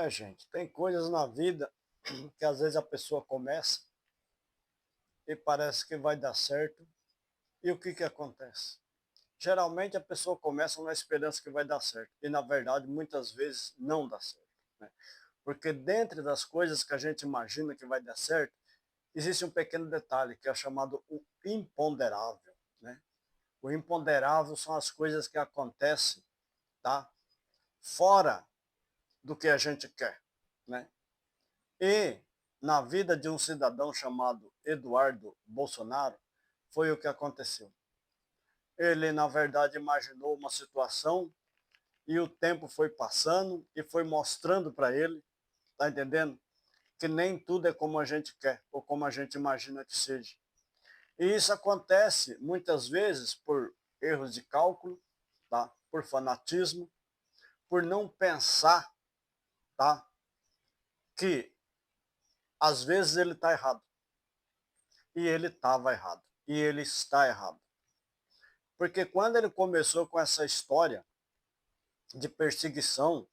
Gente, tem coisas na vida que às vezes a pessoa começa e parece que vai dar certo. E o que que acontece? Geralmente a pessoa começa na esperança que vai dar certo e na verdade muitas vezes não dá certo, né? Porque dentre das coisas que a gente imagina que vai dar certo, existe um pequeno detalhe que é chamado o imponderável, né? O imponderável são as coisas que acontecem, tá? Fora do que a gente quer, né? E na vida de um cidadão chamado Eduardo Bolsonaro, foi o que aconteceu. Ele, na verdade, imaginou uma situação e o tempo foi passando e foi mostrando para ele, tá entendendo? Que nem tudo é como a gente quer ou como a gente imagina que seja. E isso acontece muitas vezes por erros de cálculo, tá? Por fanatismo, por não pensar, tá? Que às vezes ele está errado. E ele estava errado. E ele está errado. Porque quando ele começou com essa história de perseguição,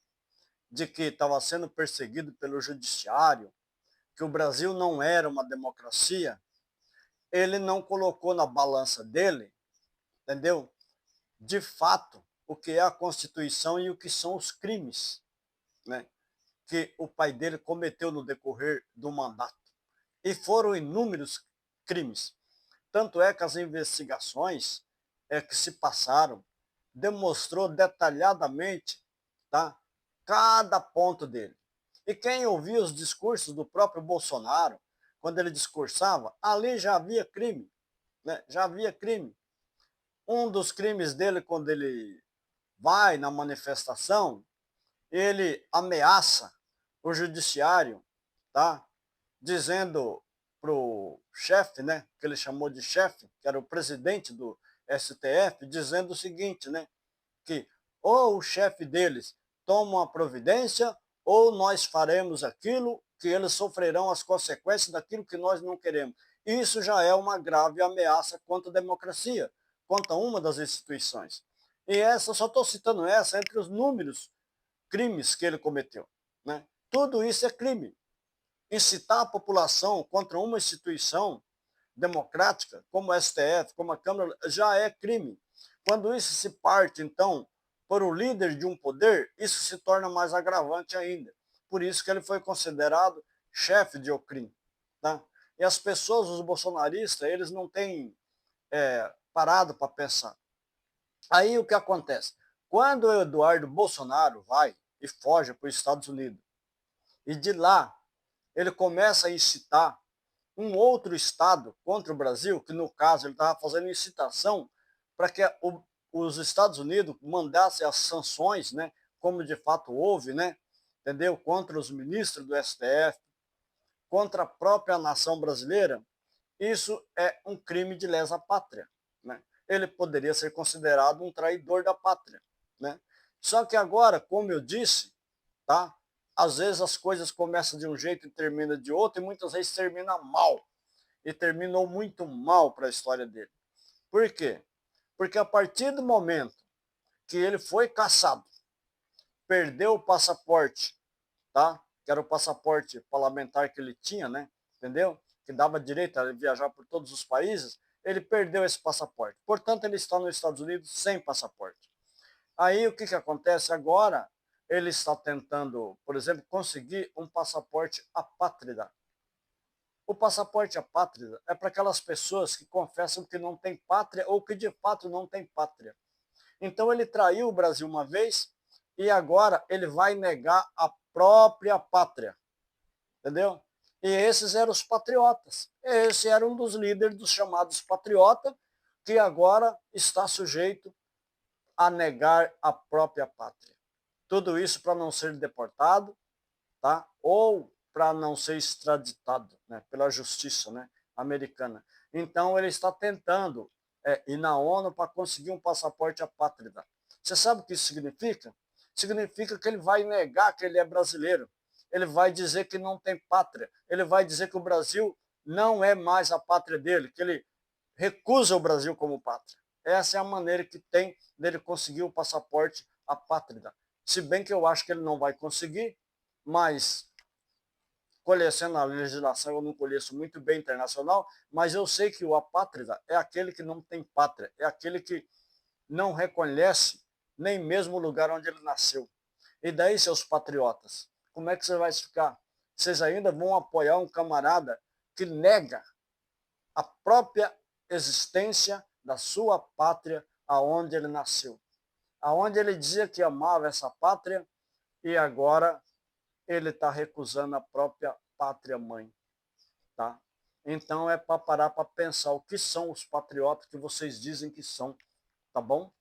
de que estava sendo perseguido pelo judiciário, que o Brasil não era uma democracia, ele não colocou na balança dele, entendeu? De fato, o que é a Constituição e o que são os crimes, né, que o pai dele cometeu no decorrer do mandato. E foram inúmeros crimes. Tanto é que as investigações que se passaram demonstrou detalhadamente, tá, cada ponto dele. E quem ouvia os discursos do próprio Bolsonaro, quando ele discursava, ali já havia crime, né? Já havia crime. Um dos crimes dele, quando ele vai na manifestação, ele ameaça o judiciário, tá? Dizendo pro chefe, né, que ele chamou de chefe, que era o presidente do STF, dizendo o seguinte, né, que ou o chefe deles toma uma providência ou nós faremos aquilo que eles sofrerão as consequências daquilo que nós não queremos. Isso já é uma grave ameaça contra a democracia, contra uma das instituições. E essa, só estou citando essa entre os números crimes que ele cometeu, né? Tudo isso é crime. Incitar a população contra uma instituição democrática, como o STF, como a Câmara, já é crime. Quando isso se parte, então, por o líder de um poder, isso se torna mais agravante ainda. Por isso que ele foi considerado chefe de Ocrim. Tá? E as pessoas, os bolsonaristas, eles não têm parado para pensar. Aí o que acontece? Quando o Eduardo Bolsonaro vai e foge para os Estados Unidos, e de lá ele começa a incitar um outro estado contra o Brasil, que no caso ele estava fazendo incitação para que os Estados Unidos mandassem as sanções, né, como de fato houve, né, entendeu? Contra os ministros do STF, contra a própria nação brasileira, isso é um crime de lesa pátria, né? Ele poderia ser considerado um traidor da pátria, né? Só que agora, como eu disse, tá? Às vezes as coisas começam de um jeito e terminam de outro, e muitas vezes termina mal. E terminou muito mal para a história dele. Por quê? Porque a partir do momento que ele foi caçado, perdeu o passaporte, tá? Que era o passaporte parlamentar que ele tinha, né? Entendeu? Que dava direito a viajar por todos os países, ele perdeu esse passaporte. Portanto, ele está nos Estados Unidos sem passaporte. Aí o que que acontece agora? Ele está tentando, por exemplo, conseguir um passaporte apátrida. O passaporte apátrida é para aquelas pessoas que confessam que não têm pátria ou que de fato não têm pátria. Então ele traiu o Brasil uma vez e agora ele vai negar a própria pátria, entendeu? E esses eram os patriotas. Esse era um dos líderes dos chamados patriotas que agora está sujeito a negar a própria pátria. Tudo isso para não ser deportado, tá? Ou para não ser extraditado, né, pela justiça, né, americana. Então ele está tentando ir na ONU para conseguir um passaporte apátrida. Você sabe o que isso significa? Significa que ele vai negar que ele é brasileiro. Ele vai dizer que não tem pátria. Ele vai dizer que o Brasil não é mais a pátria dele, que ele recusa o Brasil como pátria. Essa é a maneira que tem dele conseguir o passaporte apátrida. Se bem que eu acho que ele não vai conseguir, mas conhecendo a legislação, eu não conheço muito bem internacional, mas eu sei que o apátrida é aquele que não tem pátria, é aquele que não reconhece nem mesmo o lugar onde ele nasceu. E daí, seus patriotas, como é que você vai ficar? Vocês ainda vão apoiar um camarada que nega a própria existência da sua pátria aonde ele nasceu, aonde ele dizia que amava essa pátria e agora ele está recusando a própria pátria mãe, tá? Então é para parar para pensar o que são os patriotas que vocês dizem que são, tá bom?